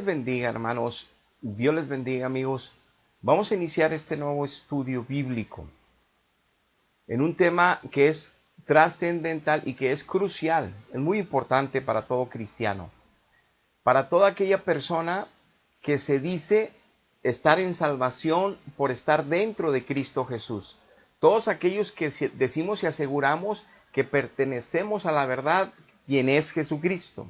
bendiga, hermanos. Dios les bendiga, amigos. Vamos a iniciar este nuevo estudio bíblico en un tema que es trascendental y que es crucial, es muy importante para todo cristiano, para toda aquella persona que se dice estar en salvación por estar dentro de Cristo Jesús. Todos aquellos que decimos y aseguramos que pertenecemos a la verdad, quien es Jesucristo.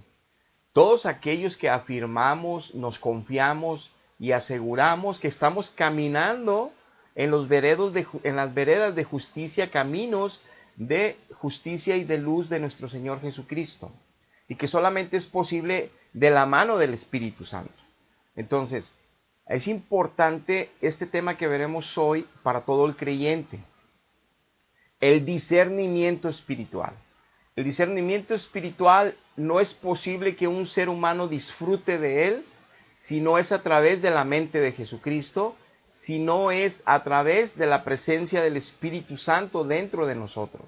Todos aquellos que afirmamos, nos confiamos y aseguramos que estamos caminando en las veredas de justicia, caminos de justicia y de luz de nuestro Señor Jesucristo. Y que solamente es posible de la mano del Espíritu Santo. Entonces, es importante este tema que veremos hoy para todo el creyente. El discernimiento espiritual. El discernimiento espiritual no es posible que un ser humano disfrute de él si no es a través de la mente de Jesucristo, si no es a través de la presencia del Espíritu Santo dentro de nosotros.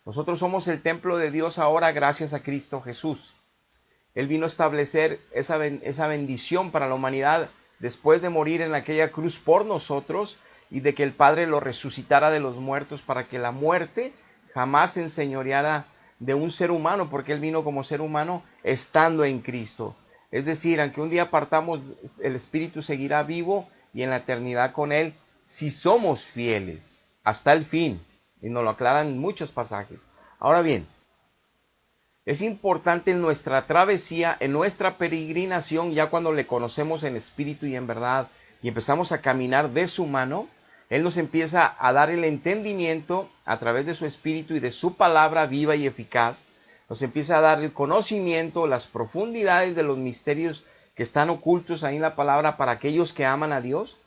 Nosotros somos el templo de Dios ahora gracias a Cristo Jesús. Él vino a establecer esa bendición para la humanidad después de morir en aquella cruz por nosotros y de que el Padre lo resucitara de los muertos para que la muerte jamás se enseñoreara de un ser humano, porque Él vino como ser humano estando en Cristo. Es decir, aunque un día partamos, el Espíritu seguirá vivo y en la eternidad con Él, si somos fieles hasta el fin. Y nos lo aclaran en muchos pasajes. Ahora bien, es importante en nuestra travesía, en nuestra peregrinación, ya cuando le conocemos en espíritu y en verdad, y empezamos a caminar de su mano, Él nos empieza a dar el entendimiento a través de su espíritu y de su palabra viva y eficaz. Nos empieza a dar el conocimiento, las profundidades de los misterios que están ocultos ahí en la palabra para aquellos que aman a Dios,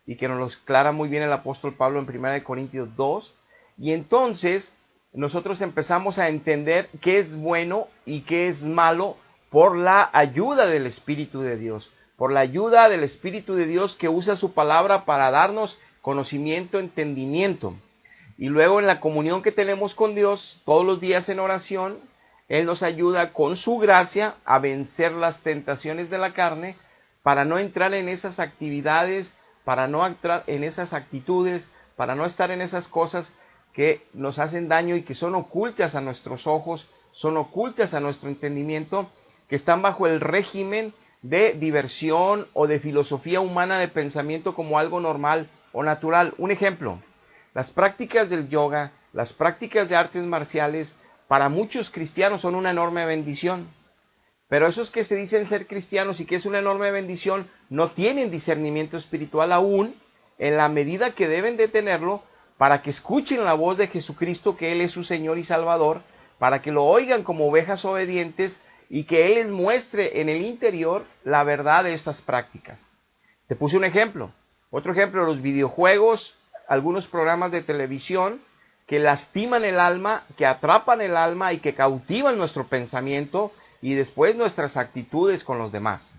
y que nos lo aclara muy bien el apóstol Pablo en 1 Corintios 2. Y entonces nosotros empezamos a entender qué es bueno y qué es malo por la ayuda del Espíritu de Dios. Por la ayuda del Espíritu de Dios que usa su palabra para darnos conocimiento, entendimiento. Y luego en la comunión que tenemos con Dios, todos los días en oración, Él nos ayuda con su gracia a vencer las tentaciones de la carne para no entrar en esas actividades, para no entrar en esas actitudes, para no estar en esas cosas que nos hacen daño y que son ocultas a nuestros ojos, son ocultas a nuestro entendimiento, que están bajo el régimen de diversión o de filosofía humana de pensamiento como algo normal o natural. Un ejemplo, las prácticas del yoga, las prácticas de artes marciales, para muchos cristianos son una enorme bendición. Pero esos que se dicen ser cristianos y que es una enorme bendición, no tienen discernimiento espiritual aún en la medida que deben de tenerlo, para que escuchen la voz de Jesucristo, que Él es su Señor y Salvador, para que lo oigan como ovejas obedientes y que Él les muestre en el interior la verdad de estas prácticas. Te puse un ejemplo. Otro ejemplo, los videojuegos, algunos programas de televisión que lastiman el alma, que atrapan el alma y que cautivan nuestro pensamiento y después nuestras actitudes con los demás.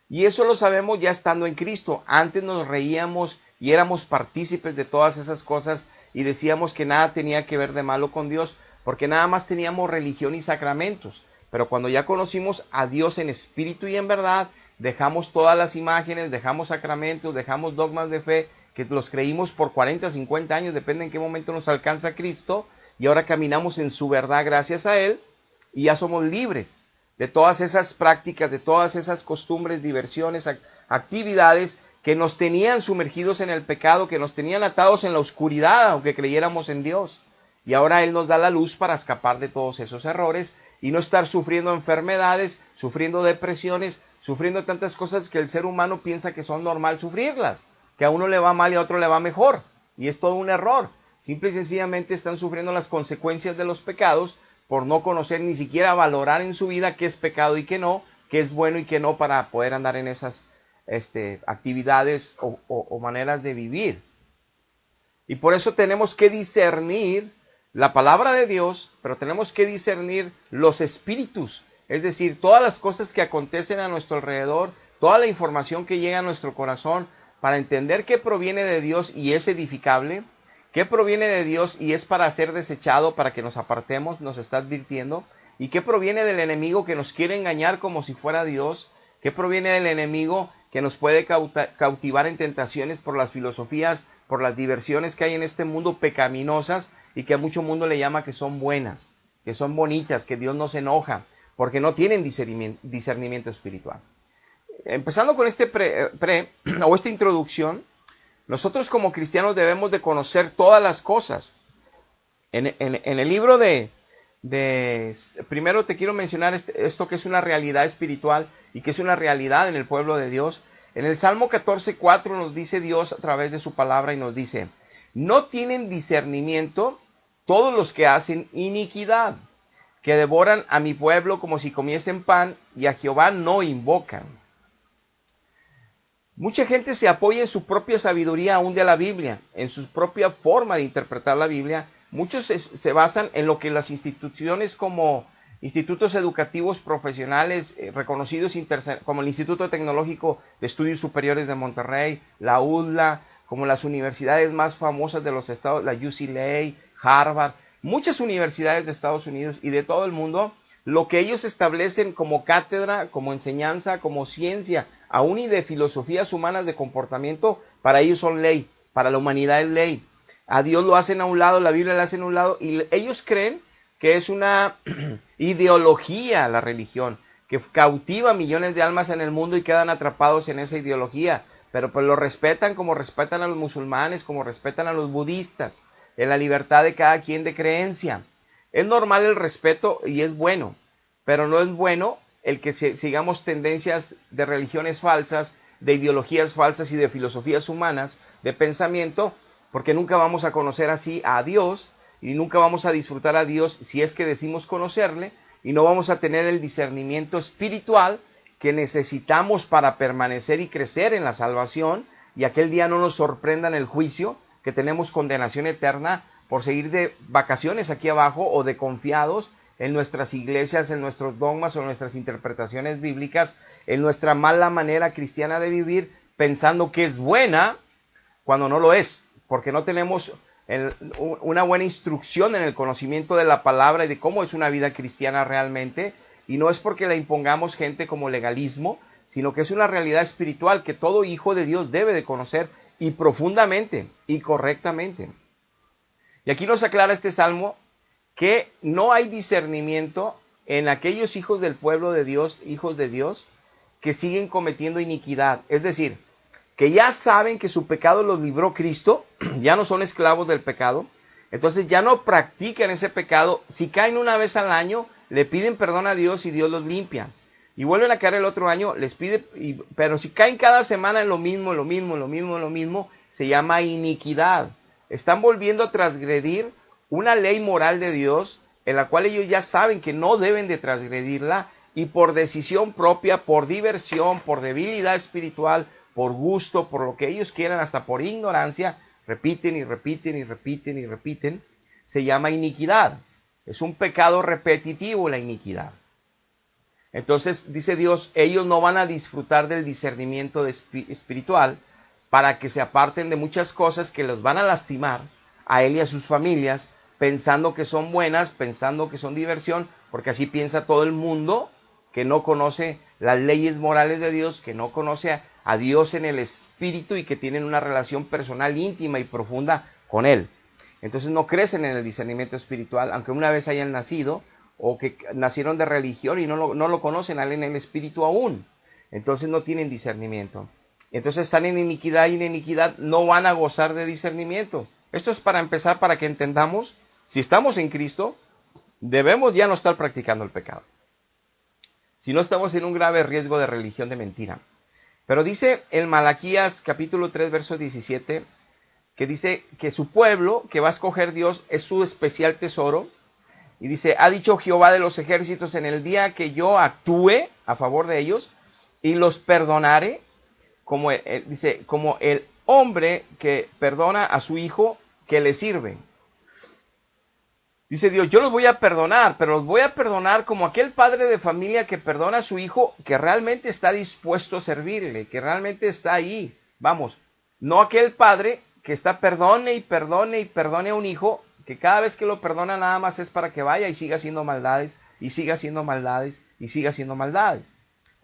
Y eso lo sabemos ya estando en Cristo. Antes nos reíamos y éramos partícipes de todas esas cosas y decíamos que nada tenía que ver de malo con Dios, porque nada más teníamos religión y sacramentos. Pero cuando ya conocimos a Dios en espíritu y en verdad, dejamos todas las imágenes, dejamos sacramentos, dejamos dogmas de fe, que los creímos por 40, 50 años, depende en qué momento nos alcanza Cristo, y ahora caminamos en su verdad gracias a Él, y ya somos libres de todas esas prácticas, de todas esas costumbres, diversiones, actividades que nos tenían sumergidos en el pecado, que nos tenían atados en la oscuridad, aunque creyéramos en Dios. Y ahora Él nos da la luz para escapar de todos esos errores y no estar sufriendo enfermedades, sufriendo depresiones, sufriendo tantas cosas que el ser humano piensa que son normal sufrirlas, que a uno le va mal y a otro le va mejor. Y es todo un error. Simple y sencillamente están sufriendo las consecuencias de los pecados por no conocer, ni siquiera valorar en su vida qué es pecado y qué no, qué es bueno y qué no, para poder andar en esas actividades o maneras de vivir. Y por eso tenemos que discernir la palabra de Dios, pero tenemos que discernir los espíritus, es decir, todas las cosas que acontecen a nuestro alrededor, toda la información que llega a nuestro corazón, para entender qué proviene de Dios y es edificable, qué proviene de Dios y es para ser desechado, para que nos apartemos, nos está advirtiendo, y qué proviene del enemigo que nos quiere engañar como si fuera Dios, ¿Qué proviene del enemigo que nos puede cautivar en tentaciones por las filosofías, por las diversiones que hay en este mundo pecaminosas y que a mucho mundo le llama que son buenas, que son bonitas, que Dios no se enoja, porque no tienen discernimiento espiritual? Empezando con este esta introducción, nosotros como cristianos debemos de conocer todas las cosas. En el libro primero te quiero mencionar esto que es una realidad espiritual y que es una realidad en el pueblo de Dios. En el Salmo 14:4 nos dice Dios a través de su palabra y nos dice: no tienen discernimiento todos los que hacen iniquidad, que devoran a mi pueblo como si comiesen pan y a Jehová no invocan. Mucha gente se apoya en su propia sabiduría aún de la Biblia, en su propia forma de interpretar la Biblia. Muchos se basan en lo que las instituciones como institutos educativos profesionales reconocidos como el Instituto Tecnológico de Estudios Superiores de Monterrey, la UDLA, como las universidades más famosas de los estados, la UCLA, Harvard, muchas universidades de Estados Unidos y de todo el mundo, lo que ellos establecen como cátedra, como enseñanza, como ciencia, aún y de filosofías humanas de comportamiento, para ellos son ley, para la humanidad es ley. A Dios lo hacen a un lado, la Biblia la hacen a un lado, y ellos creen que es una ideología la religión, que cautiva a millones de almas en el mundo y quedan atrapados en esa ideología, pero pues lo respetan como respetan a los musulmanes, como respetan a los budistas, en la libertad de cada quien de creencia. Es normal el respeto y es bueno, pero no es bueno el que sigamos tendencias de religiones falsas, de ideologías falsas y de filosofías humanas, de pensamiento, porque nunca vamos a conocer así a Dios y nunca vamos a disfrutar a Dios si es que decimos conocerle, y no vamos a tener el discernimiento espiritual que necesitamos para permanecer y crecer en la salvación, y aquel día no nos sorprenda en el juicio que tenemos condenación eterna por seguir de vacaciones aquí abajo o de confiados en nuestras iglesias, en nuestros dogmas o en nuestras interpretaciones bíblicas, en nuestra mala manera cristiana de vivir, pensando que es buena cuando no lo es, porque no tenemos una buena instrucción en el conocimiento de la palabra y de cómo es una vida cristiana realmente, y no es porque la impongamos gente como legalismo, sino que es una realidad espiritual que todo hijo de Dios debe de conocer y profundamente y correctamente. Y aquí nos aclara este salmo que no hay discernimiento en aquellos hijos del pueblo de Dios, hijos de Dios, que siguen cometiendo iniquidad. Es decir, que ya saben que su pecado los libró Cristo, ya no son esclavos del pecado, entonces ya no practican ese pecado. Si caen una vez al año, le piden perdón a Dios y Dios los limpia. Y vuelven a caer el otro año, les pide, pero si caen cada semana en lo mismo, se llama iniquidad. Están volviendo a transgredir una ley moral de Dios, en la cual ellos ya saben que no deben de transgredirla, y por decisión propia, por diversión, por debilidad espiritual, por gusto, por lo que ellos quieran, hasta por ignorancia, repiten, se llama iniquidad. Es un pecado repetitivo la iniquidad. Entonces, dice Dios, ellos no van a disfrutar del discernimiento espiritual para que se aparten de muchas cosas que los van a lastimar a él y a sus familias, pensando que son buenas, pensando que son diversión, porque así piensa todo el mundo que no conoce las leyes morales de Dios, que no conoce a Dios en el espíritu y que tienen una relación personal íntima y profunda con él. Entonces no crecen en el discernimiento espiritual, aunque una vez hayan nacido, o que nacieron de religión y no lo conocen a él en el espíritu aún. Entonces no tienen discernimiento. Entonces están en iniquidad, y en iniquidad no van a gozar de discernimiento. Esto es para empezar, para que entendamos, si estamos en Cristo, debemos ya no estar practicando el pecado. Si no, estamos en un grave riesgo de religión de mentira. Pero dice en Malaquías capítulo 3, verso 17, que dice que su pueblo, que va a escoger Dios, es su especial tesoro. Y dice, ha dicho Jehová de los ejércitos, en el día que yo actúe a favor de ellos y los perdonaré, como el hombre que perdona a su hijo que le sirve. Dice Dios, yo los voy a perdonar, pero los voy a perdonar como aquel padre de familia que perdona a su hijo, que realmente está dispuesto a servirle, que realmente está ahí. Vamos, no aquel padre que está perdone a un hijo, que cada vez que lo perdona nada más es para que vaya y siga haciendo maldades, y siga haciendo maldades, y siga haciendo maldades.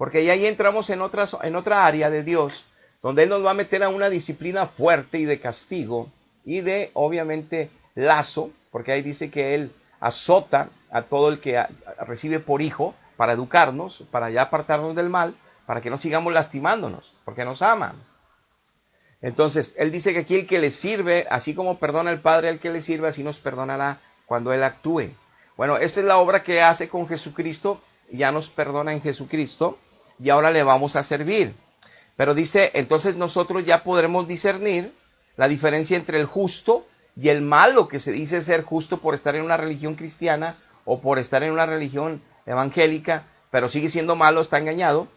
porque ya ahí entramos en otra área de Dios, donde Él nos va a meter a una disciplina fuerte y de castigo, y de, obviamente, lazo, porque ahí dice que Él azota a todo el que recibe por hijo, para educarnos, para ya apartarnos del mal, para que no sigamos lastimándonos, porque nos ama. Entonces, Él dice que aquí el que le sirve, así como perdona el Padre al que le sirve, así nos perdonará cuando Él actúe. Bueno, esa es la obra que hace con Jesucristo, ya nos perdona en Jesucristo, y ahora le vamos a servir. Pero dice, entonces nosotros ya podremos discernir la diferencia entre el justo y el malo, que se dice ser justo por estar en una religión cristiana o por estar en una religión evangélica, pero sigue siendo malo, está engañado.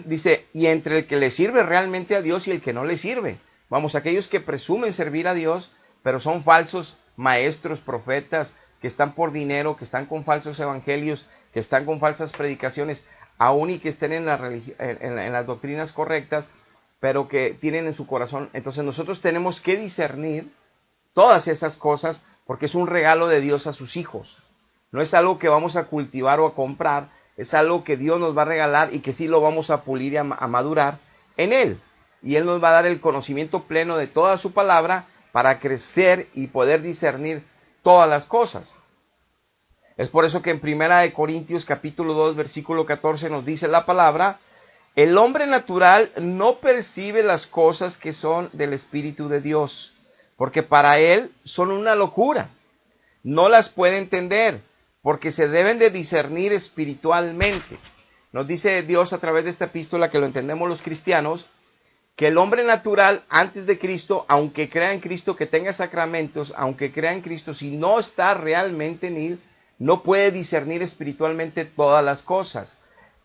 Dice, y entre el que le sirve realmente a Dios y el que no le sirve. Vamos, aquellos que presumen servir a Dios, pero son falsos maestros, profetas, que están por dinero, que están con falsos evangelios, que están con falsas predicaciones, aún y que estén en las doctrinas correctas, pero que tienen en su corazón. Entonces nosotros tenemos que discernir todas esas cosas, porque es un regalo de Dios a sus hijos. No es algo que vamos a cultivar o a comprar, es algo que Dios nos va a regalar y que sí lo vamos a pulir y a madurar en Él. Y Él nos va a dar el conocimiento pleno de toda su palabra para crecer y poder discernir todas las cosas. Es por eso que en 1 Corintios capítulo 2 versículo 14 nos dice la palabra: el hombre natural no percibe las cosas que son del Espíritu de Dios, porque para él son una locura. No las puede entender, porque se deben de discernir espiritualmente. Nos dice Dios a través de esta epístola, que lo entendemos los cristianos, que el hombre natural antes de Cristo, aunque crea en Cristo, que tenga sacramentos, aunque crea en Cristo, si no está realmente en él, no puede discernir espiritualmente todas las cosas.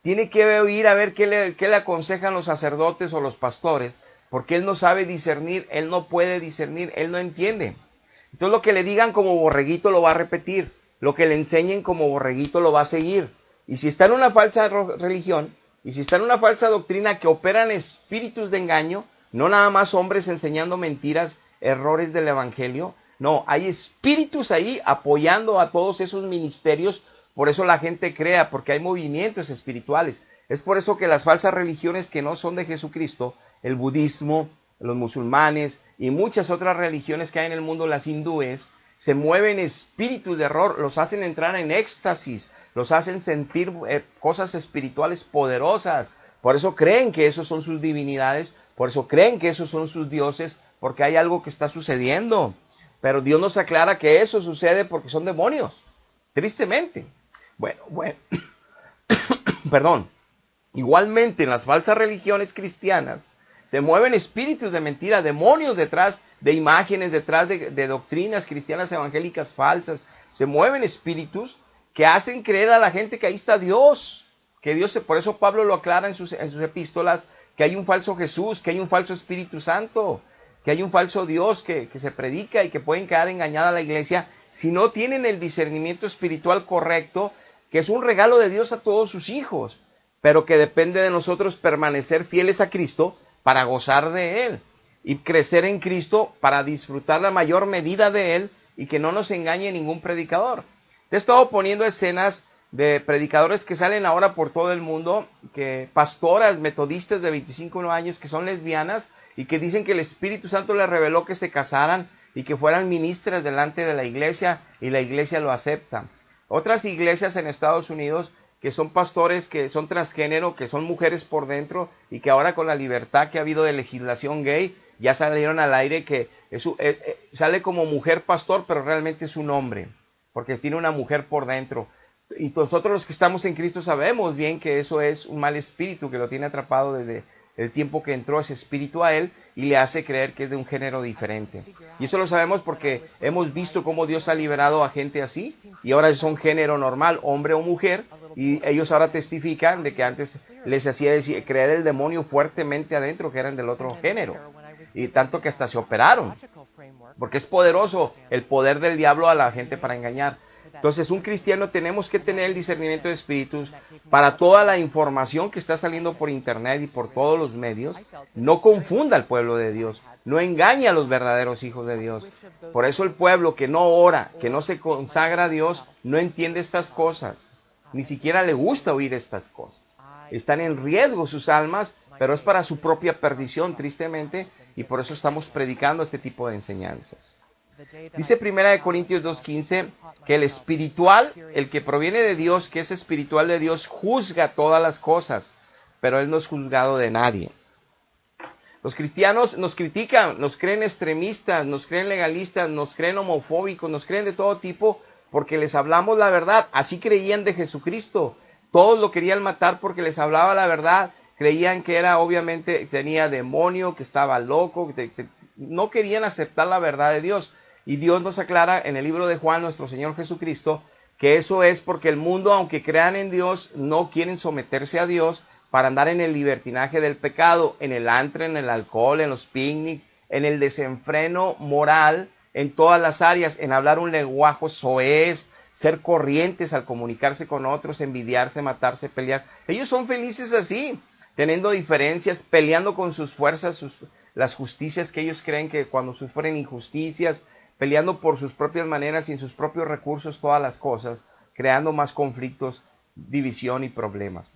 Tiene que oír a ver qué le aconsejan los sacerdotes o los pastores, porque él no sabe discernir, él no puede discernir, él no entiende. Entonces lo que le digan como borreguito lo va a repetir, lo que le enseñen como borreguito lo va a seguir. Y si está en una falsa religión, y si está en una falsa doctrina que operan espíritus de engaño, no nada más hombres enseñando mentiras, errores del evangelio, no, hay espíritus ahí apoyando a todos esos ministerios. Por eso la gente crea, porque hay movimientos espirituales. Es por eso que las falsas religiones que no son de Jesucristo, el budismo, los musulmanes y muchas otras religiones que hay en el mundo, las hindúes, se mueven espíritus de error, los hacen entrar en éxtasis, los hacen sentir cosas espirituales poderosas. Por eso creen que esos son sus divinidades, por eso creen que esos son sus dioses, porque hay algo que está sucediendo. Pero Dios nos aclara que eso sucede porque son demonios, tristemente. Bueno, perdón. Igualmente en las falsas religiones cristianas se mueven espíritus de mentira, demonios detrás de imágenes, detrás de doctrinas cristianas evangélicas falsas. Se mueven espíritus que hacen creer a la gente que ahí está Dios, que Dios, por eso Pablo lo aclara en sus epístolas, que hay un falso Jesús, que hay un falso Espíritu Santo, que hay un falso Dios que se predica y que pueden quedar engañada a la iglesia si no tienen el discernimiento espiritual correcto, que es un regalo de Dios a todos sus hijos, pero que depende de nosotros permanecer fieles a Cristo para gozar de Él y crecer en Cristo para disfrutar la mayor medida de Él y que no nos engañe ningún predicador. Te he estado poniendo escenas de predicadores que salen ahora por todo el mundo, que pastoras metodistas de 25 años que son lesbianas y que dicen que el Espíritu Santo les reveló que se casaran y que fueran ministras delante de la iglesia y la iglesia lo acepta. Otras iglesias en Estados Unidos que son pastores que son transgénero, que son mujeres por dentro y que ahora con la libertad que ha habido de legislación gay ya salieron al aire que sale como mujer pastor, pero realmente es un hombre, porque tiene una mujer por dentro. Y nosotros los que estamos en Cristo sabemos bien que eso es un mal espíritu que lo tiene atrapado desde el tiempo que entró ese espíritu a él y le hace creer que es de un género diferente. Y eso lo sabemos porque hemos visto cómo Dios ha liberado a gente así y ahora son género normal, hombre o mujer, y ellos ahora testifican de que antes les hacía creer el demonio fuertemente adentro, que eran del otro género. Y tanto que hasta se operaron, porque es poderoso el poder del diablo a la gente para engañar. Entonces, un cristiano tenemos que tener el discernimiento de espíritus para toda la información que está saliendo por internet y por todos los medios. No confunda al pueblo de Dios, no engañe a los verdaderos hijos de Dios. Por eso el pueblo que no ora, que no se consagra a Dios, no entiende estas cosas, ni siquiera le gusta oír estas cosas. están en riesgo sus almas, pero es para su propia perdición, tristemente, y por eso estamos predicando este tipo de enseñanzas. Dice 1 Corintios 2:15 que el espiritual, el que proviene de Dios, que es espiritual de Dios, juzga todas las cosas, pero Él no es juzgado de nadie. Los cristianos nos critican, nos creen extremistas, nos creen legalistas, nos creen homofóbicos, nos creen de todo tipo porque les hablamos la verdad. Así creían de Jesucristo. Todos lo querían matar porque les hablaba la verdad. Creían que era, obviamente, tenía demonio, que estaba loco, no querían aceptar la verdad de Dios. Y Dios nos aclara en el libro de Juan, nuestro Señor Jesucristo, que eso es porque el mundo, aunque crean en Dios, no quieren someterse a Dios para andar en el libertinaje del pecado, en el antre, en el alcohol, en los picnics, en el desenfreno moral, en todas las áreas, en hablar un lenguaje soez, ser corrientes al comunicarse con otros, envidiarse, matarse, pelear. Ellos son felices así, teniendo diferencias, peleando con sus fuerzas, las justicias que ellos creen que cuando sufren injusticias, peleando por sus propias maneras y en sus propios recursos todas las cosas, creando más conflictos, división y problemas.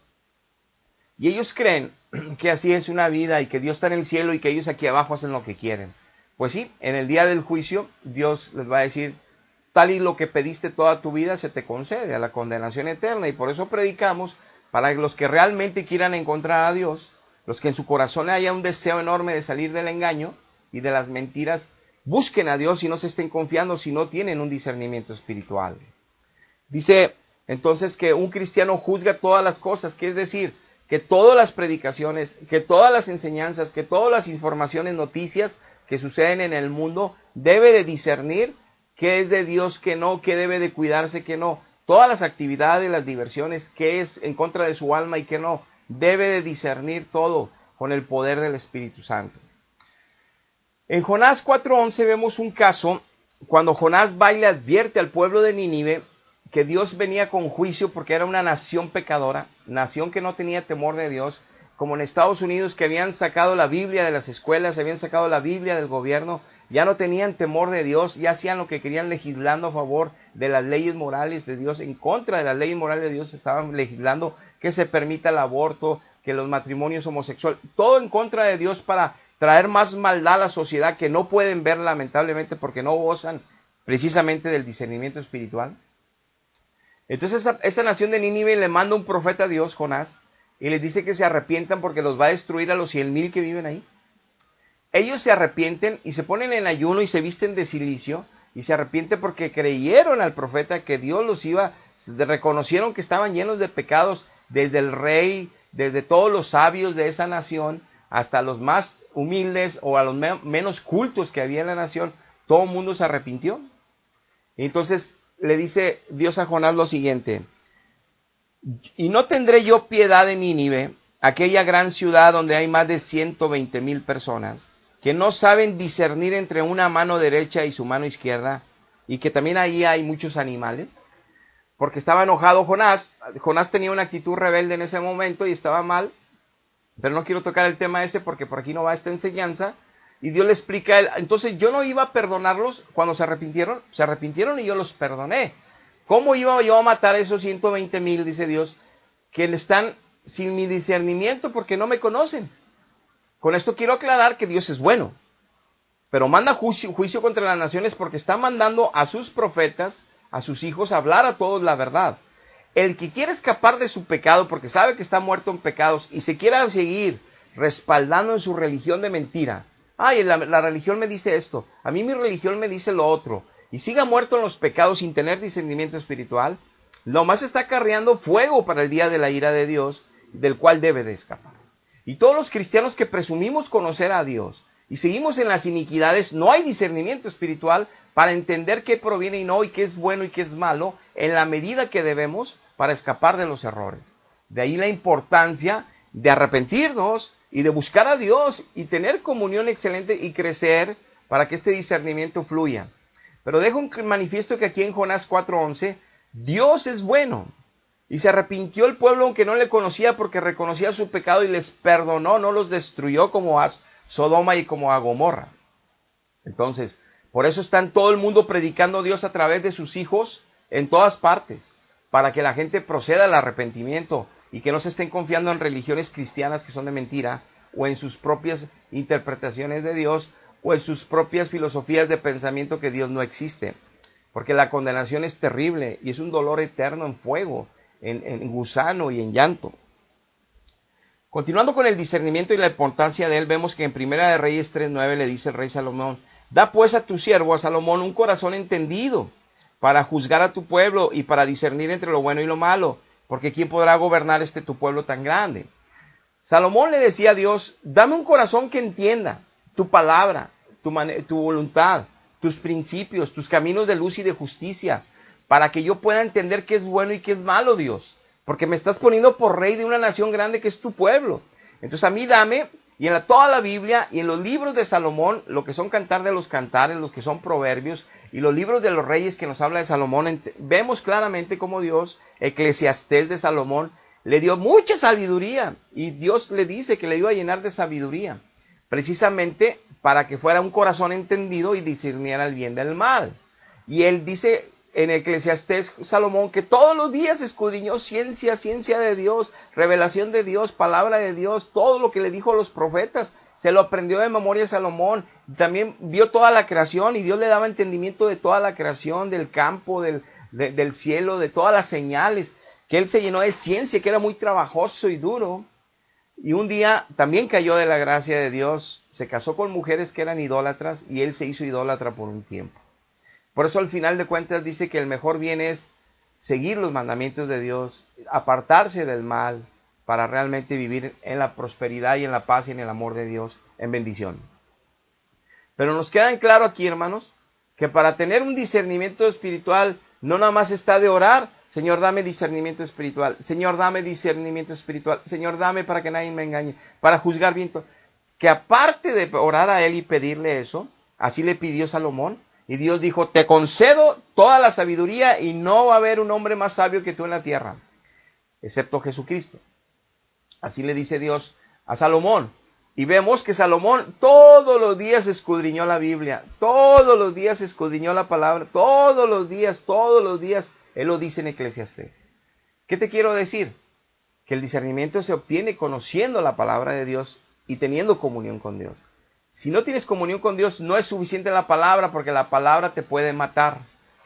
Y ellos creen que así es una vida y que Dios está en el cielo y que ellos aquí abajo hacen lo que quieren. Pues sí, en el día del juicio Dios les va a decir, tal y lo que pediste toda tu vida se te concede a la condenación eterna. Y por eso predicamos para los que realmente quieran encontrar a Dios, los que en su corazón haya un deseo enorme de salir del engaño y de las mentiras, busquen a Dios y no se estén confiando si no tienen un discernimiento espiritual. Dice entonces que un cristiano juzga todas las cosas, que es decir, que todas las predicaciones, que todas las enseñanzas, que todas las informaciones, noticias que suceden en el mundo, debe de discernir qué es de Dios, qué no, qué debe de cuidarse, qué no. Todas las actividades, las diversiones, qué es en contra de su alma y qué no. Debe de discernir todo con el poder del Espíritu Santo. En Jonás 4:11 vemos un caso cuando Jonás va y le advierte al pueblo de Nínive que Dios venía con juicio porque era una nación pecadora, nación que no tenía temor de Dios, como en Estados Unidos que habían sacado la Biblia de las escuelas, habían sacado la Biblia del gobierno, ya no tenían temor de Dios, ya hacían lo que querían legislando a favor de las leyes morales de Dios, en contra de las leyes morales de Dios estaban legislando que se permita el aborto, que los matrimonios homosexuales, todo en contra de Dios para traer más maldad a la sociedad que no pueden ver lamentablemente porque no gozan precisamente del discernimiento espiritual. Entonces esa nación de Nínive le manda un profeta a Dios, Jonás, y les dice que se arrepientan porque los va a destruir a los 100,000 que viven ahí. Ellos se arrepienten y se ponen en ayuno y se visten de cilicio y se arrepienten porque creyeron al profeta que Dios los iba, reconocieron que estaban llenos de pecados desde el rey, desde todos los sabios de esa nación hasta los más humildes o a los menos cultos que había en la nación. Todo el mundo se arrepintió. Entonces le dice Dios a Jonás lo siguiente: y no tendré yo piedad de Nínive, aquella gran ciudad donde hay más de 120,000 personas, que no saben discernir entre una mano derecha y su mano izquierda, y que también ahí hay muchos animales. Porque estaba enojado Jonás. Jonás tenía una actitud rebelde en ese momento y estaba mal, pero no quiero tocar el tema ese porque por aquí no va esta enseñanza. Y Dios le explica a él, entonces yo no iba a perdonarlos cuando se arrepintieron y yo los perdoné. ¿Cómo iba yo a matar a esos 120,000, dice Dios, que están sin mi discernimiento porque no me conocen? Con esto quiero aclarar que Dios es bueno, pero manda juicio contra las naciones porque está mandando a sus profetas, a sus hijos, a hablar a todos la verdad. El que quiere escapar de su pecado porque sabe que está muerto en pecados y se quiera seguir respaldando en su religión de mentira. Ay, la religión me dice esto, a mí mi religión me dice lo otro, y siga muerto en los pecados sin tener discernimiento espiritual, nomás está acarreando fuego para el día de la ira de Dios, del cual debe de escapar. Y todos los cristianos que presumimos conocer a Dios y seguimos en las iniquidades, no hay discernimiento espiritual para entender qué proviene y no, y qué es bueno y qué es malo, en la medida que debemos para escapar de los errores. De ahí la importancia de arrepentirnos y de buscar a Dios y tener comunión excelente y crecer para que este discernimiento fluya. Pero dejo un manifiesto que aquí en Jonás 4:11, Dios es bueno. Y se arrepintió el pueblo aunque no le conocía porque reconocía su pecado y les perdonó, no los destruyó como a Sodoma y como a Gomorra. Entonces, por eso está todo el mundo predicando a Dios a través de sus hijos en todas partes, para que la gente proceda al arrepentimiento y que no se estén confiando en religiones cristianas que son de mentira, o en sus propias interpretaciones de Dios, o en sus propias filosofías de pensamiento que Dios no existe. Porque la condenación es terrible y es un dolor eterno en fuego, en gusano y en llanto. Continuando con el discernimiento y la importancia de él, vemos que en Primera de Reyes 3:9 le dice el rey Salomón: da pues a tu siervo, a Salomón, un corazón entendido para juzgar a tu pueblo y para discernir entre lo bueno y lo malo, porque ¿quién podrá gobernar tu pueblo tan grande? Salomón le decía a Dios: dame un corazón que entienda tu palabra, tu voluntad, tus principios, tus caminos de luz y de justicia, para que yo pueda entender qué es bueno y qué es malo, Dios, porque me estás poniendo por rey de una nación grande que es tu pueblo. Entonces a mí dame, y en toda la Biblia y en los libros de Salomón, lo que son Cantar de los Cantares, los que son Proverbios, y los libros de los reyes que nos habla de Salomón, vemos claramente cómo Dios, Eclesiastés de Salomón, le dio mucha sabiduría, y Dios le dice que le iba a llenar de sabiduría, precisamente para que fuera un corazón entendido y discerniera el bien del mal. Y él dice en Eclesiastés, Salomón, que todos los días escudriñó ciencia de Dios, revelación de Dios, palabra de Dios, todo lo que le dijo a los profetas, se lo aprendió de memoria Salomón. También vio toda la creación y Dios le daba entendimiento de toda la creación, del campo, del cielo, de todas las señales, que él se llenó de ciencia, que era muy trabajoso y duro. Y un día también cayó de la gracia de Dios, se casó con mujeres que eran idólatras y él se hizo idólatra por un tiempo. Por eso al final de cuentas dice que el mejor bien es seguir los mandamientos de Dios, apartarse del mal para realmente vivir en la prosperidad y en la paz y en el amor de Dios, en bendición. Pero nos queda en claro aquí, hermanos, que para tener un discernimiento espiritual no nada más está de orar: Señor, dame discernimiento espiritual, Señor, dame discernimiento espiritual, Señor, dame para que nadie me engañe, para juzgar bien todo. Que aparte de orar a él y pedirle eso, así le pidió Salomón, y Dios dijo: te concedo toda la sabiduría y no va a haber un hombre más sabio que tú en la tierra, excepto Jesucristo. Así le dice Dios a Salomón. Y vemos que Salomón todos los días escudriñó la Biblia, todos los días escudriñó la palabra, todos los días, él lo dice en Eclesiastés. ¿Qué te quiero decir? Que el discernimiento se obtiene conociendo la palabra de Dios y teniendo comunión con Dios. Si no tienes comunión con Dios, no es suficiente la palabra, porque la palabra te puede matar.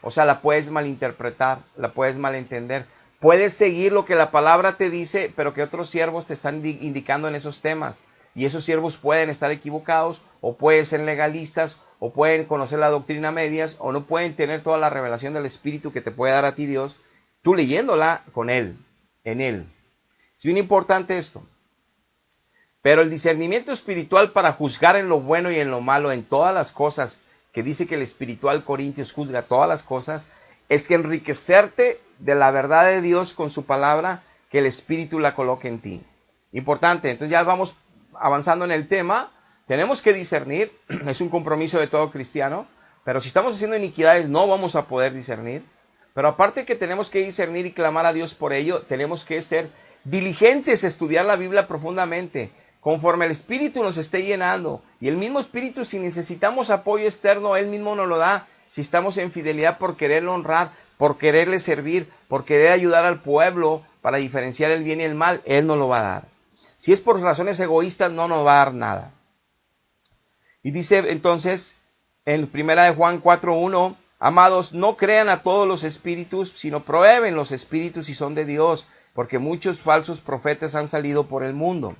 O sea, la puedes malinterpretar, la puedes malentender. Puedes seguir lo que la palabra te dice, pero que otros siervos te están indicando en esos temas. Y esos siervos pueden estar equivocados, o pueden ser legalistas, o pueden conocer la doctrina a medias, o no pueden tener toda la revelación del Espíritu que te puede dar a ti Dios, tú leyéndola con Él, en Él. Es bien importante esto. Pero el discernimiento espiritual para juzgar en lo bueno y en lo malo, en todas las cosas, que dice que el espiritual Corintios juzga todas las cosas, es que enriquecerte de la verdad de Dios con su palabra, que el Espíritu la coloque en ti. Importante. Entonces ya vamos avanzando en el tema. Tenemos que discernir, es un compromiso de todo cristiano, pero si estamos haciendo iniquidades no vamos a poder discernir. Pero aparte que tenemos que discernir y clamar a Dios por ello, tenemos que ser diligentes a estudiar la Biblia profundamente, conforme el Espíritu nos esté llenando. Y el mismo Espíritu, si necesitamos apoyo externo, Él mismo nos lo da. Si estamos en fidelidad por quererlo honrar, por quererle servir, por querer ayudar al pueblo para diferenciar el bien y el mal, Él nos lo va a dar. Si es por razones egoístas, no nos va a dar nada. Y dice entonces, en 1 Juan 4:1, amados, no crean a todos los espíritus, sino prueben los espíritus si son de Dios, porque muchos falsos profetas han salido por el mundo.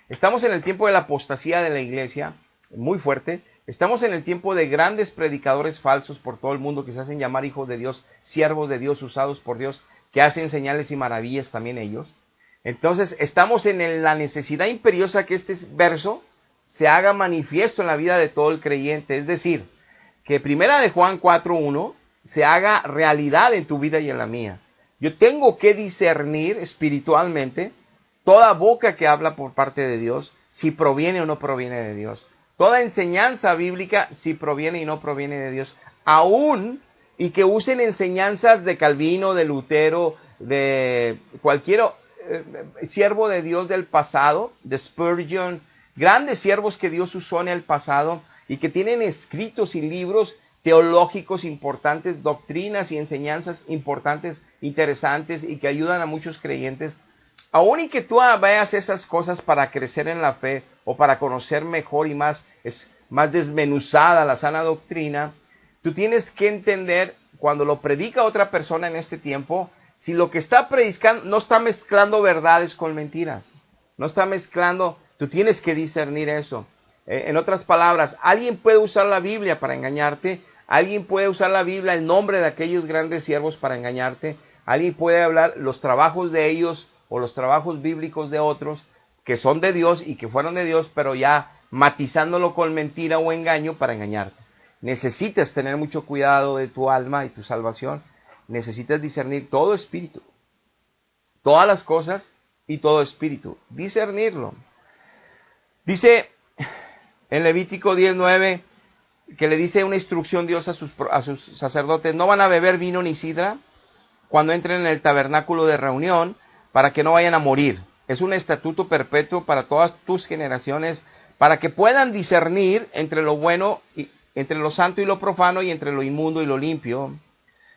Estamos en el tiempo de la apostasía de la iglesia, muy fuerte. Estamos en el tiempo de grandes predicadores falsos por todo el mundo que se hacen llamar hijos de Dios, siervos de Dios, usados por Dios, que hacen señales y maravillas también ellos. Entonces estamos en la necesidad imperiosa que este verso se haga manifiesto en la vida de todo el creyente. Es decir, que 1 Juan 4:1 se haga realidad en tu vida y en la mía. Yo tengo que discernir espiritualmente toda boca que habla por parte de Dios, si proviene o no proviene de Dios. Toda enseñanza bíblica, si proviene y no proviene de Dios. Aún, y que usen enseñanzas de Calvino, de Lutero, de cualquier siervo de Dios del pasado, de Spurgeon, grandes siervos que Dios usó en el pasado y que tienen escritos y libros teológicos importantes, doctrinas y enseñanzas importantes, interesantes y que ayudan a muchos creyentes. aún y que tú veas esas cosas para crecer en la fe o para conocer mejor y más desmenuzada la sana doctrina, tú tienes que entender cuando lo predica otra persona en este tiempo, si lo que está predicando no está mezclando verdades con mentiras, no está mezclando, tú tienes que discernir eso. En otras palabras, alguien puede usar la Biblia para engañarte, alguien puede usar la Biblia, el nombre de aquellos grandes siervos para engañarte, alguien puede hablar los trabajos de ellos o los trabajos bíblicos de otros que son de Dios y que fueron de Dios, pero ya matizándolo con mentira o engaño para engañarte. Necesitas tener mucho cuidado de tu alma y tu salvación. Necesitas discernir todo espíritu, todas las cosas y todo espíritu. Discernirlo. Dice en Levítico 19 que le dice una instrucción Dios a sus sacerdotes: no van a beber vino ni sidra cuando entren en el tabernáculo de reunión, para que no vayan a morir. Es un estatuto perpetuo para todas tus generaciones, para que puedan discernir entre lo bueno, entre lo santo y lo profano, y entre lo inmundo y lo limpio,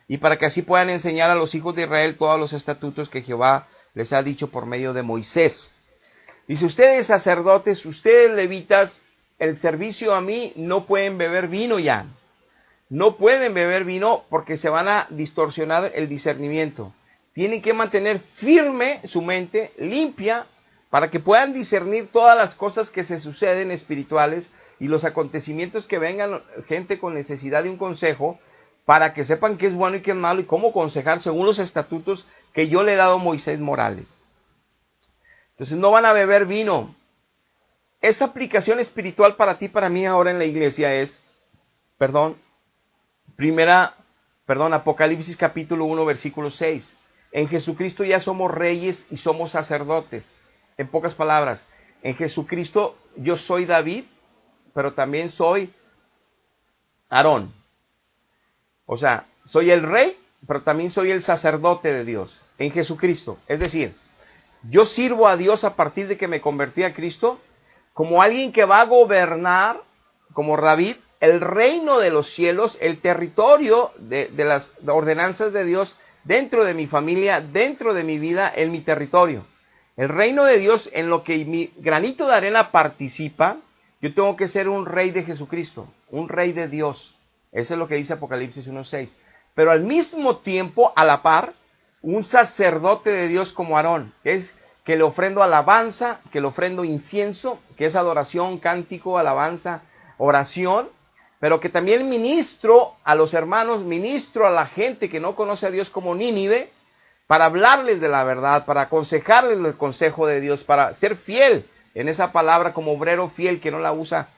y para que así puedan enseñar a los hijos de Israel todos los estatutos que Jehová les ha dicho por medio de Moisés. Dice: ustedes sacerdotes, ustedes levitas, el servicio a mí, no pueden beber vino ya. No pueden beber vino porque se van a distorsionar el discernimiento. Tienen que mantener firme su mente, limpia, para que puedan discernir todas las cosas que se suceden espirituales y los acontecimientos que vengan, gente con necesidad de un consejo, para que sepan qué es bueno y qué es malo y cómo aconsejar según los estatutos que yo le he dado a Moisés Morales. Entonces no van a beber vino. Esa aplicación espiritual para ti, para mí ahora en la iglesia es, Apocalipsis capítulo 1, versículo 6. En Jesucristo ya somos reyes y somos sacerdotes. En pocas palabras, en Jesucristo yo soy David, pero también soy Aarón. O sea, soy el rey, pero también soy el sacerdote de Dios. En Jesucristo. Es decir, yo sirvo a Dios a partir de que me convertí a Cristo como alguien que va a gobernar, como David, el reino de los cielos, el territorio de las ordenanzas de Dios dentro de mi familia, dentro de mi vida, en mi territorio. El reino de Dios, en lo que mi granito de arena participa, yo tengo que ser un rey de Jesucristo, un rey de Dios. Eso es lo que dice Apocalipsis 1:6. Pero al mismo tiempo, a la par, un sacerdote de Dios como Aarón, que le ofrendo alabanza, que le ofrendo incienso, que es adoración, cántico, alabanza, oración, pero que también ministro a los hermanos, ministro a la gente que no conoce a Dios como Nínive, para hablarles de la verdad, para aconsejarles el consejo de Dios, para ser fiel en esa palabra como obrero fiel que no la usa,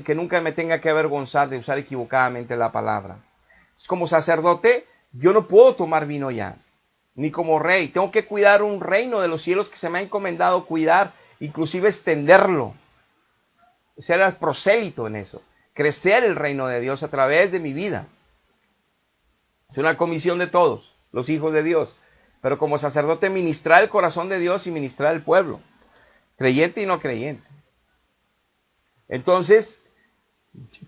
que nunca me tenga que avergonzar de usar equivocadamente la palabra. Como sacerdote, yo no puedo tomar vino ya, ni como rey. Tengo que cuidar un reino de los cielos que se me ha encomendado cuidar, inclusive extenderlo, ser el prosélito en eso, crecer el reino de Dios a través de mi vida. Es una comisión de todos, los hijos de Dios. Pero como sacerdote, ministrar el corazón de Dios y ministrar el pueblo, creyente y no creyente. Entonces,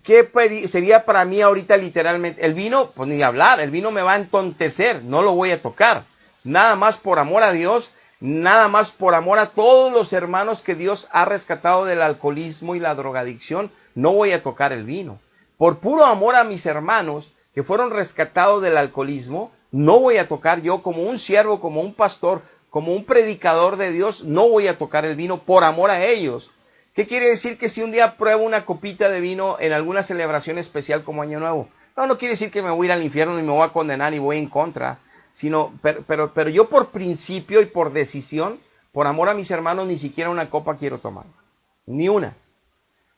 ¿qué sería para mí ahorita literalmente? El vino, pues ni hablar, el vino me va a entontecer, no lo voy a tocar. Nada más por amor a Dios, nada más por amor a todos los hermanos que Dios ha rescatado del alcoholismo y la drogadicción, no voy a tocar el vino. Por puro amor a mis hermanos que fueron rescatados del alcoholismo, no voy a tocar yo como un siervo, como un pastor, como un predicador de Dios, no voy a tocar el vino por amor a ellos. ¿Qué quiere decir? Que si un día pruebo una copita de vino en alguna celebración especial como Año Nuevo, no quiere decir que me voy a ir al infierno y me voy a condenar y voy en contra, sino, pero yo por principio y por decisión, por amor a mis hermanos, ni siquiera una copa quiero tomar, ni una.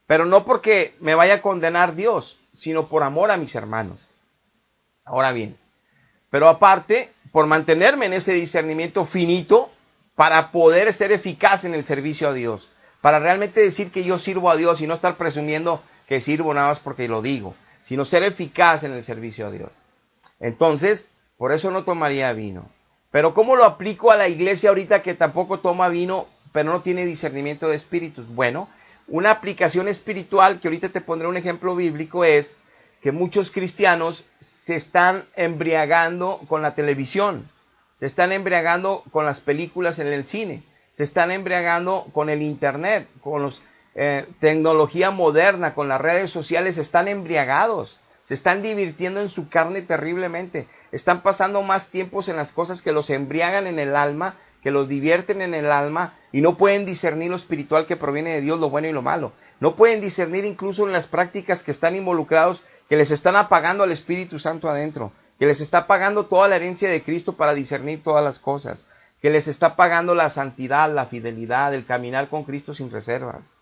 Pero no porque me vaya a condenar Dios, sino por amor a mis hermanos. Ahora bien, pero aparte, por mantenerme en ese discernimiento finito, para poder ser eficaz en el servicio a Dios, para realmente decir que yo sirvo a Dios y no estar presumiendo que sirvo nada más porque lo digo, sino ser eficaz en el servicio a Dios. Entonces, por eso no tomaría vino. Pero ¿cómo lo aplico a la iglesia ahorita que tampoco toma vino, pero no tiene discernimiento de espíritus? Bueno, una aplicación espiritual, que ahorita te pondré un ejemplo bíblico, es que muchos cristianos se están embriagando con la televisión, se están embriagando con las películas en el cine, se están embriagando con el internet, con la tecnología moderna, con las redes sociales, están embriagados, se están divirtiendo en su carne terriblemente, están pasando más tiempos en las cosas que los embriagan en el alma, que los divierten en el alma, y no pueden discernir lo espiritual que proviene de Dios, lo bueno y lo malo. No pueden discernir incluso en las prácticas que están involucrados, que les están apagando al Espíritu Santo adentro, que les está pagando toda la herencia de Cristo para discernir todas las cosas, que les está pagando la santidad, la fidelidad, el caminar con Cristo sin reservas,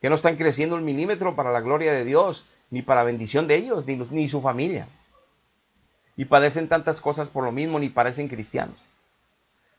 que no están creciendo un milímetro para la gloria de Dios, ni para bendición de ellos, ni su familia. Y padecen tantas cosas por lo mismo, ni parecen cristianos.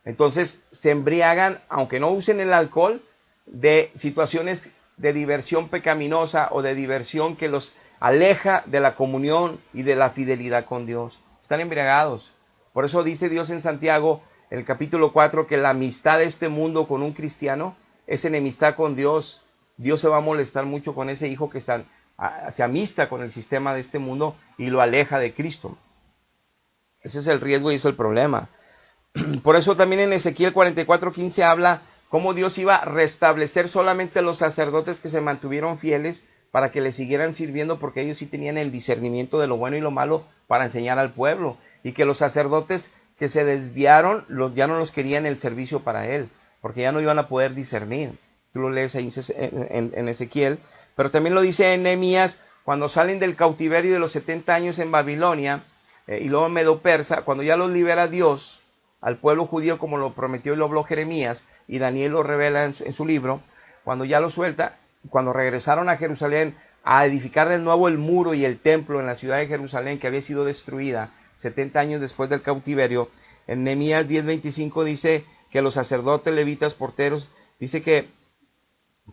Entonces se embriagan, aunque no usen el alcohol, de situaciones de diversión pecaminosa o de diversión que los aleja de la comunión y de la fidelidad con Dios. Están embriagados. Por eso dice Dios en Santiago, en el capítulo 4, que la amistad de este mundo con un cristiano es enemistad con Dios. Dios se va a molestar mucho con ese hijo que se amista con el sistema de este mundo y lo aleja de Cristo. Ese es el riesgo y ese es el problema. Por eso también en Ezequiel 44:15 habla cómo Dios iba a restablecer solamente a los sacerdotes que se mantuvieron fieles para que le siguieran sirviendo, porque ellos sí tenían el discernimiento de lo bueno y lo malo para enseñar al pueblo, y que los sacerdotes que se desviaron ya no los querían el servicio para él, porque ya no iban a poder discernir. Tú lo lees ahí en Ezequiel, pero también lo dice en Nehemías, cuando salen del cautiverio de los 70 años en Babilonia, y luego en Medo-Persa, cuando ya los libera Dios al pueblo judío, como lo prometió y lo habló Jeremías, y Daniel lo revela en su libro, cuando ya lo suelta, cuando regresaron a Jerusalén a edificar de nuevo el muro y el templo en la ciudad de Jerusalén, que había sido destruida 70 años después del cautiverio, en Nehemías 10:25 dice que los sacerdotes, levitas, porteros, dice que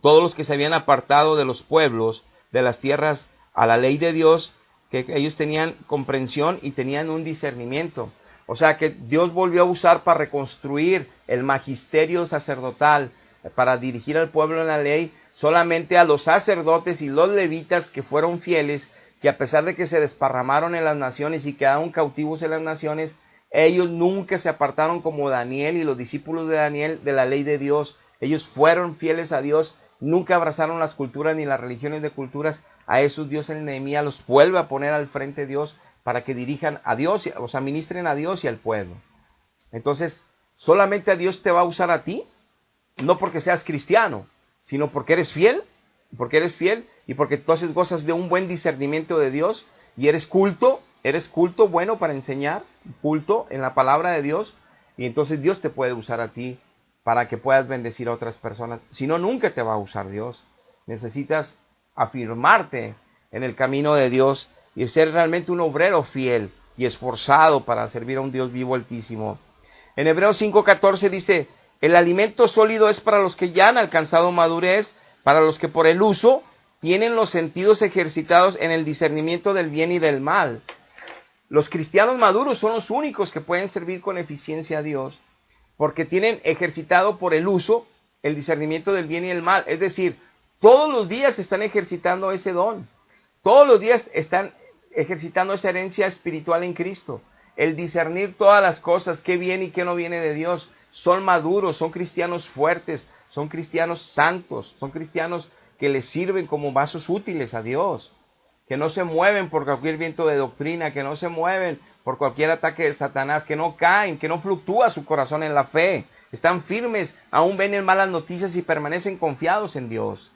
todos los que se habían apartado de los pueblos, de las tierras, a la ley de Dios, que ellos tenían comprensión y tenían un discernimiento. O sea que Dios volvió a usar para reconstruir el magisterio sacerdotal, para dirigir al pueblo en la ley, solamente a los sacerdotes y los levitas que fueron fieles, que a pesar de que se desparramaron en las naciones y quedaron cautivos en las naciones, ellos nunca se apartaron como Daniel y los discípulos de Daniel de la ley de Dios. Ellos fueron fieles a Dios, nunca abrazaron las culturas ni las religiones de culturas. A esos Dios en Nehemías los vuelve a poner al frente de Dios para que dirijan a Dios, o sea, ministren a Dios y al pueblo. Entonces, solamente a Dios te va a usar a ti, no porque seas cristiano, sino porque eres fiel y porque tú gozas de un buen discernimiento de Dios y eres culto bueno para enseñar, culto en la palabra de Dios, y entonces Dios te puede usar a ti para que puedas bendecir a otras personas. Si no, nunca te va a usar Dios. Necesitas afirmarte en el camino de Dios y ser realmente un obrero fiel y esforzado para servir a un Dios vivo altísimo. En Hebreos 5:14 dice, el alimento sólido es para los que ya han alcanzado madurez, para los que por el uso tienen los sentidos ejercitados en el discernimiento del bien y del mal. Los cristianos maduros son los únicos que pueden servir con eficiencia a Dios, porque tienen ejercitado por el uso el discernimiento del bien y el mal. Es decir, todos los días están ejercitando ese don. Todos los días están ejercitando esa herencia espiritual en Cristo. El discernir todas las cosas, qué viene y qué no viene de Dios. Son maduros, son cristianos fuertes, son cristianos santos, son cristianos que les sirven como vasos útiles a Dios, que no se mueven por cualquier viento de doctrina, que no se mueven por cualquier ataque de Satanás, que no caen, que no fluctúa su corazón en la fe. Están firmes, aún ven en malas noticias y permanecen confiados en Dios.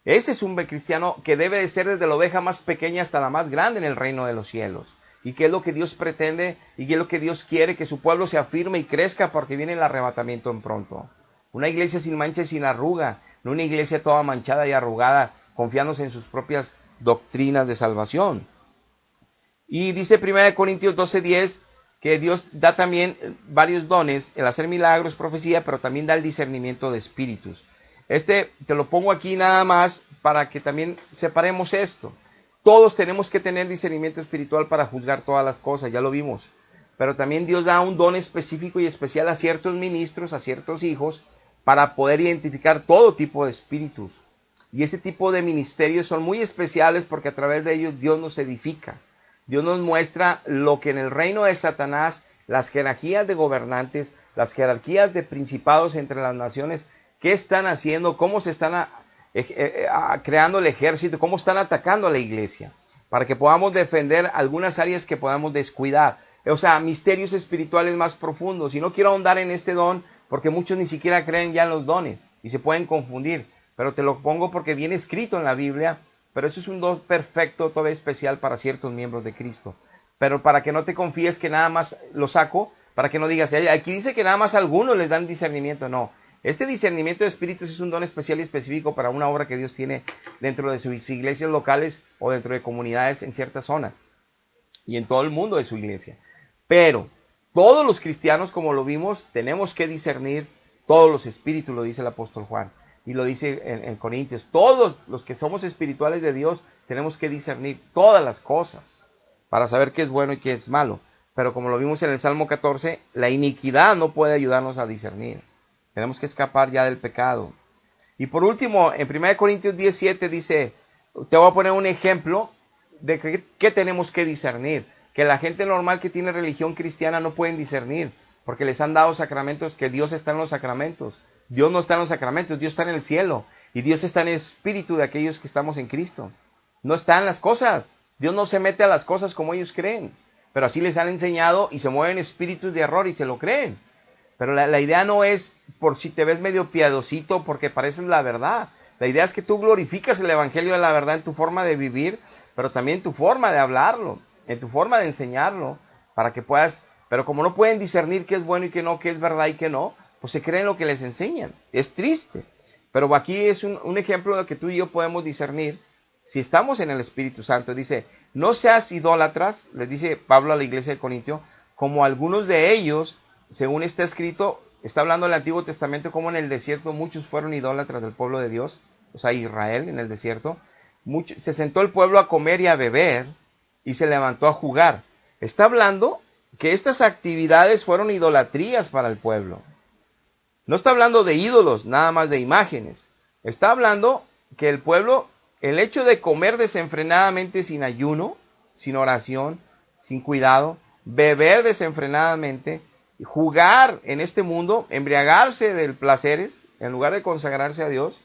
Ese es un cristiano que debe de ser desde la oveja más pequeña hasta la más grande en el reino de los cielos. Y qué es lo que Dios pretende y qué es lo que Dios quiere, que su pueblo se afirme y crezca porque viene el arrebatamiento en pronto. Una iglesia sin mancha y sin arruga, no una iglesia toda manchada y arrugada, confiándose en sus propias doctrinas de salvación. Y dice 1 Corintios 12:10 que Dios da también varios dones, el hacer milagros, profecía, pero también da el discernimiento de espíritus. Te lo pongo aquí nada más para que también separemos esto. Todos tenemos que tener discernimiento espiritual para juzgar todas las cosas, ya lo vimos. Pero también Dios da un don específico y especial a ciertos ministros, a ciertos hijos, para poder identificar todo tipo de espíritus. Y ese tipo de ministerios son muy especiales porque a través de ellos Dios nos edifica. Dios nos muestra lo que en el reino de Satanás las jerarquías de gobernantes, las jerarquías de principados entre las naciones, qué están haciendo, cómo se están creando el ejército, cómo están atacando a la iglesia, para que podamos defender algunas áreas que podamos descuidar. O sea, misterios espirituales más profundos. Y no quiero ahondar en este don, porque muchos ni siquiera creen ya en los dones y se pueden confundir. Pero te lo pongo porque viene escrito en la Biblia, pero eso es un don perfecto, todavía especial para ciertos miembros de Cristo. Pero para que no te confíes que nada más lo saco, para que no digas, aquí dice que nada más a algunos les dan discernimiento. No, este discernimiento de espíritus es un don especial y específico para una obra que Dios tiene dentro de sus iglesias locales o dentro de comunidades en ciertas zonas y en todo el mundo de su iglesia. Pero todos los cristianos, como lo vimos, tenemos que discernir todos los espíritus, lo dice el apóstol Juan. Y lo dice en Corintios, todos los que somos espirituales de Dios tenemos que discernir todas las cosas para saber qué es bueno y qué es malo. Pero como lo vimos en el Salmo 14, la iniquidad no puede ayudarnos a discernir. Tenemos que escapar ya del pecado. Y por último, en 1 Corintios 17 dice, te voy a poner un ejemplo de qué tenemos que discernir. Que la gente normal que tiene religión cristiana no pueden discernir, porque les han dado sacramentos, que Dios está en los sacramentos. Dios no está en los sacramentos, Dios está en el cielo. Y Dios está en el espíritu de aquellos que estamos en Cristo. No está en las cosas. Dios no se mete a las cosas como ellos creen. Pero así les han enseñado y se mueven espíritus de error y se lo creen. Pero la idea no es por si te ves medio piadosito porque pareces la verdad. La idea es que tú glorificas el evangelio de la verdad en tu forma de vivir, pero también en tu forma de hablarlo, en tu forma de enseñarlo, para que puedas. Pero como no pueden discernir qué es bueno y qué no, qué es verdad y qué no, pues se creen lo que les enseñan. Es triste. Pero aquí es un ejemplo de que tú y yo podemos discernir si estamos en el Espíritu Santo. Dice, no seas idólatras, les dice Pablo a la iglesia de Corintio, como algunos de ellos, según está escrito, está hablando del Antiguo Testamento, como en el desierto muchos fueron idólatras del pueblo de Dios, o sea, Israel en el desierto. Se sentó el pueblo a comer y a beber y se levantó a jugar. Está hablando que estas actividades fueron idolatrías para el pueblo. No está hablando de ídolos, nada más de imágenes. Está hablando que el pueblo, el hecho de comer desenfrenadamente sin ayuno, sin oración, sin cuidado, beber desenfrenadamente, jugar en este mundo, embriagarse de placeres, en lugar de consagrarse a Dios,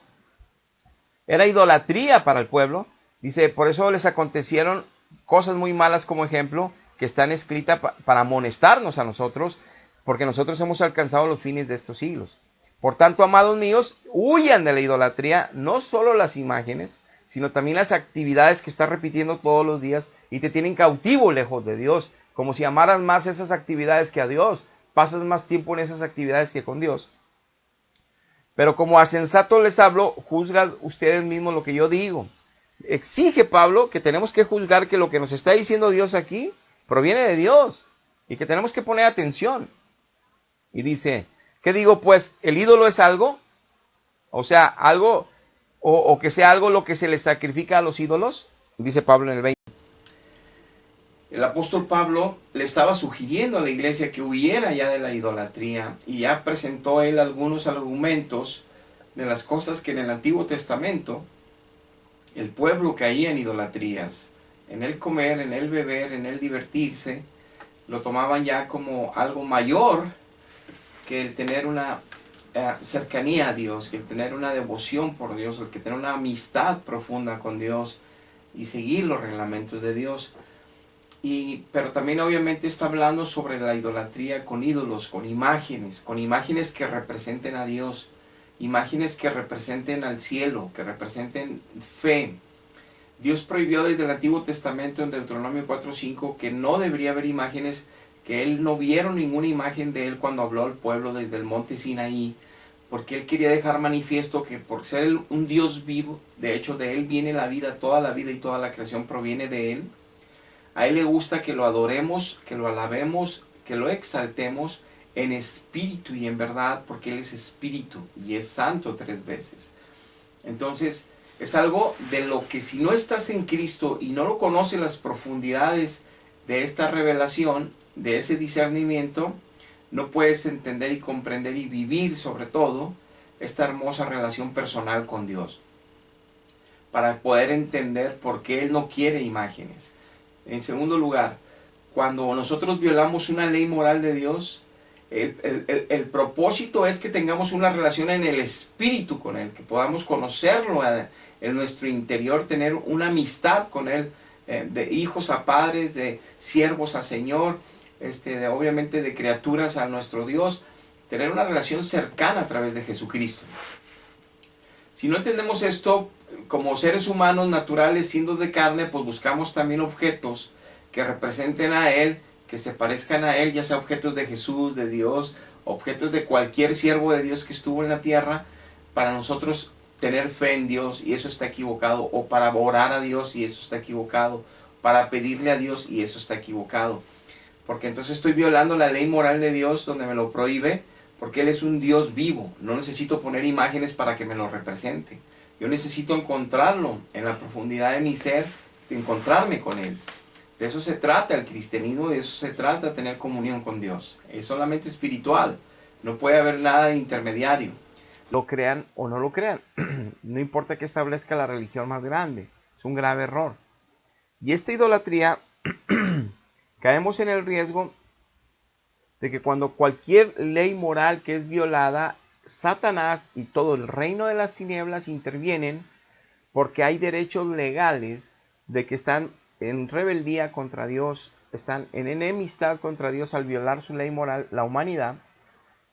era idolatría para el pueblo. Dice, por eso les acontecieron cosas muy malas como ejemplo, que están escritas para amonestarnos a nosotros, porque nosotros hemos alcanzado los fines de estos siglos. Por tanto, amados míos, huyan de la idolatría, no solo las imágenes, sino también las actividades que estás repitiendo todos los días y te tienen cautivo lejos de Dios, como si amaras más esas actividades que a Dios, pasas más tiempo en esas actividades que con Dios. Pero como a sensato les hablo, juzgad ustedes mismos lo que yo digo. Exige Pablo que tenemos que juzgar que lo que nos está diciendo Dios aquí proviene de Dios y que tenemos que poner atención. Y dice, ¿qué digo pues? ¿El ídolo es algo? O sea, algo, o que sea algo lo que se le sacrifica a los ídolos. Dice Pablo en el 20. El apóstol Pablo le estaba sugiriendo a la iglesia que huyera ya de la idolatría y ya presentó él algunos argumentos de las cosas que en el Antiguo Testamento el pueblo caía en idolatrías, en el comer, en el beber, en el divertirse, lo tomaban ya como algo mayor que el tener una cercanía a Dios, que el tener una devoción por Dios, el que tener una amistad profunda con Dios y seguir los reglamentos de Dios. Pero también obviamente está hablando sobre la idolatría con ídolos, con imágenes que representen a Dios, imágenes que representen al cielo, que representen fe. Dios prohibió desde el Antiguo Testamento en Deuteronomio 4:5 que no debería haber imágenes, que él no vieron ninguna imagen de él cuando habló al pueblo desde el monte Sinaí, porque él quería dejar manifiesto que por ser él un Dios vivo, de hecho de él viene la vida y toda la creación proviene de él. A él le gusta que lo adoremos, que lo alabemos, que lo exaltemos en espíritu y en verdad, porque él es espíritu y es santo 3 veces. Entonces, es algo de lo que si no estás en Cristo y no lo conoces las profundidades de esta revelación, de ese discernimiento, no puedes entender y comprender y vivir sobre todo esta hermosa relación personal con Dios, para poder entender por qué Él no quiere imágenes. En segundo lugar, cuando nosotros violamos una ley moral de Dios, el propósito es que tengamos una relación en el espíritu con Él, que podamos conocerlo en nuestro interior, tener una amistad con Él, de hijos a padres, de siervos a Señor, obviamente de criaturas a nuestro Dios, tener una relación cercana a través de Jesucristo. Si no entendemos esto, como seres humanos naturales, siendo de carne, pues buscamos también objetos que representen a Él, que se parezcan a Él, ya sea objetos de Jesús, de Dios, objetos de cualquier siervo de Dios que estuvo en la tierra, para nosotros tener fe en Dios, y eso está equivocado, o para orar a Dios, y eso está equivocado, para pedirle a Dios, y eso está equivocado, porque entonces estoy violando la ley moral de Dios donde me lo prohíbe, porque Él es un Dios vivo. No necesito poner imágenes para que me lo represente. Yo necesito encontrarlo en la profundidad de mi ser, de encontrarme con Él. De eso se trata el cristianismo, de eso se trata tener comunión con Dios. Es solamente espiritual, no puede haber nada de intermediario. Lo crean o no lo crean, no importa que establezca la religión más grande, es un grave error. Y esta idolatría, caemos en el riesgo de que cuando cualquier ley moral que es violada, Satanás y todo el reino de las tinieblas intervienen porque hay derechos legales de que están en rebeldía contra Dios, están en enemistad contra Dios al violar su ley moral, la humanidad,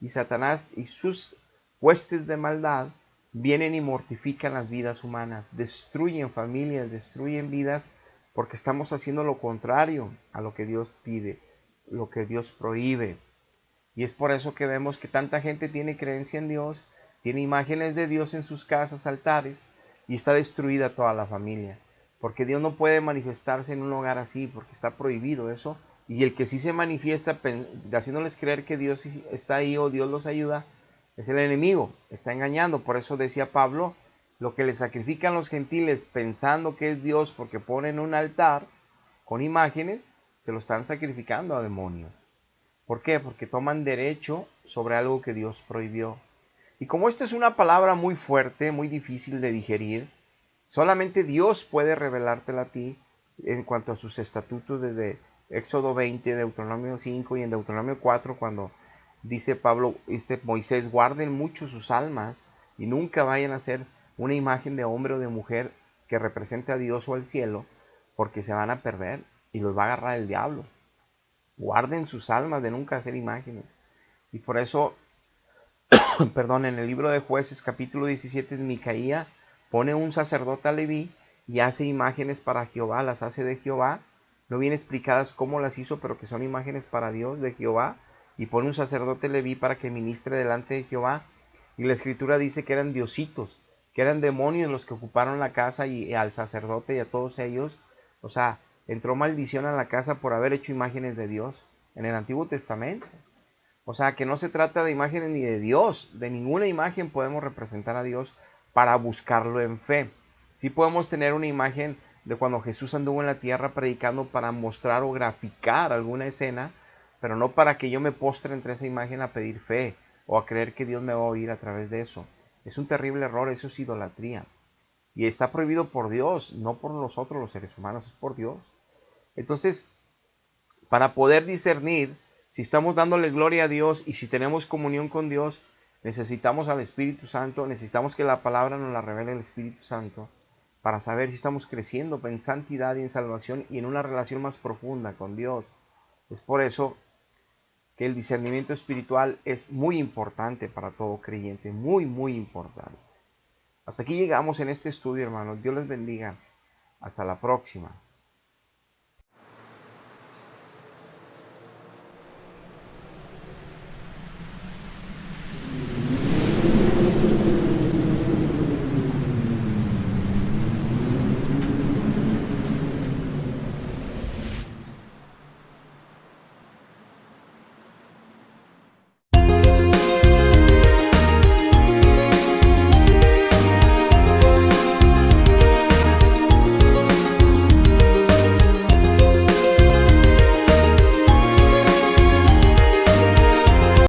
y Satanás y sus huestes de maldad vienen y mortifican las vidas humanas, destruyen familias, destruyen vidas, porque estamos haciendo lo contrario a lo que Dios pide, lo que Dios prohíbe. Y es por eso que vemos que tanta gente tiene creencia en Dios, tiene imágenes de Dios en sus casas, altares, y está destruida toda la familia. Porque Dios no puede manifestarse en un hogar así, porque está prohibido eso. Y el que sí se manifiesta haciéndoles creer que Dios está ahí o Dios los ayuda, es el enemigo, está engañando. Por eso decía Pablo, lo que le sacrifican los gentiles pensando que es Dios porque ponen un altar con imágenes, se lo están sacrificando a demonios. ¿Por qué? Porque toman derecho sobre algo que Dios prohibió. Y como esta es una palabra muy fuerte, muy difícil de digerir, solamente Dios puede revelártela a ti en cuanto a sus estatutos desde Éxodo 20, Deuteronomio 5 y en Deuteronomio 4 cuando dice Pablo, Moisés, guarden mucho sus almas y nunca vayan a hacer una imagen de hombre o de mujer que represente a Dios o al cielo, porque se van a perder y los va a agarrar el diablo. Guarden sus almas de nunca hacer imágenes. Y por eso, perdón, en el libro de Jueces capítulo 17 de Micaía, pone un sacerdote a Leví y hace imágenes para Jehová, las hace de Jehová, no viene explicadas cómo las hizo, pero que son imágenes para Dios, de Jehová, y pone un sacerdote Leví para que ministre delante de Jehová, y la escritura dice que eran diositos, que eran demonios los que ocuparon la casa y al sacerdote y a todos ellos, o sea, entró maldición a la casa por haber hecho imágenes de Dios en el Antiguo Testamento. O sea, que no se trata de imágenes ni de Dios, de ninguna imagen podemos representar a Dios para buscarlo en fe. Sí podemos tener una imagen de cuando Jesús anduvo en la tierra predicando para mostrar o graficar alguna escena, pero no para que yo me postre entre esa imagen a pedir fe o a creer que Dios me va a oír a través de eso. Es un terrible error, eso es idolatría. Y está prohibido por Dios, no por nosotros los seres humanos, es por Dios. Entonces, para poder discernir si estamos dándole gloria a Dios y si tenemos comunión con Dios, necesitamos al Espíritu Santo, necesitamos que la palabra nos la revele el Espíritu Santo para saber si estamos creciendo en santidad y en salvación y en una relación más profunda con Dios. Es por eso que el discernimiento espiritual es muy importante para todo creyente, muy, muy importante. Hasta aquí llegamos en este estudio, hermanos. Dios les bendiga. Hasta la próxima.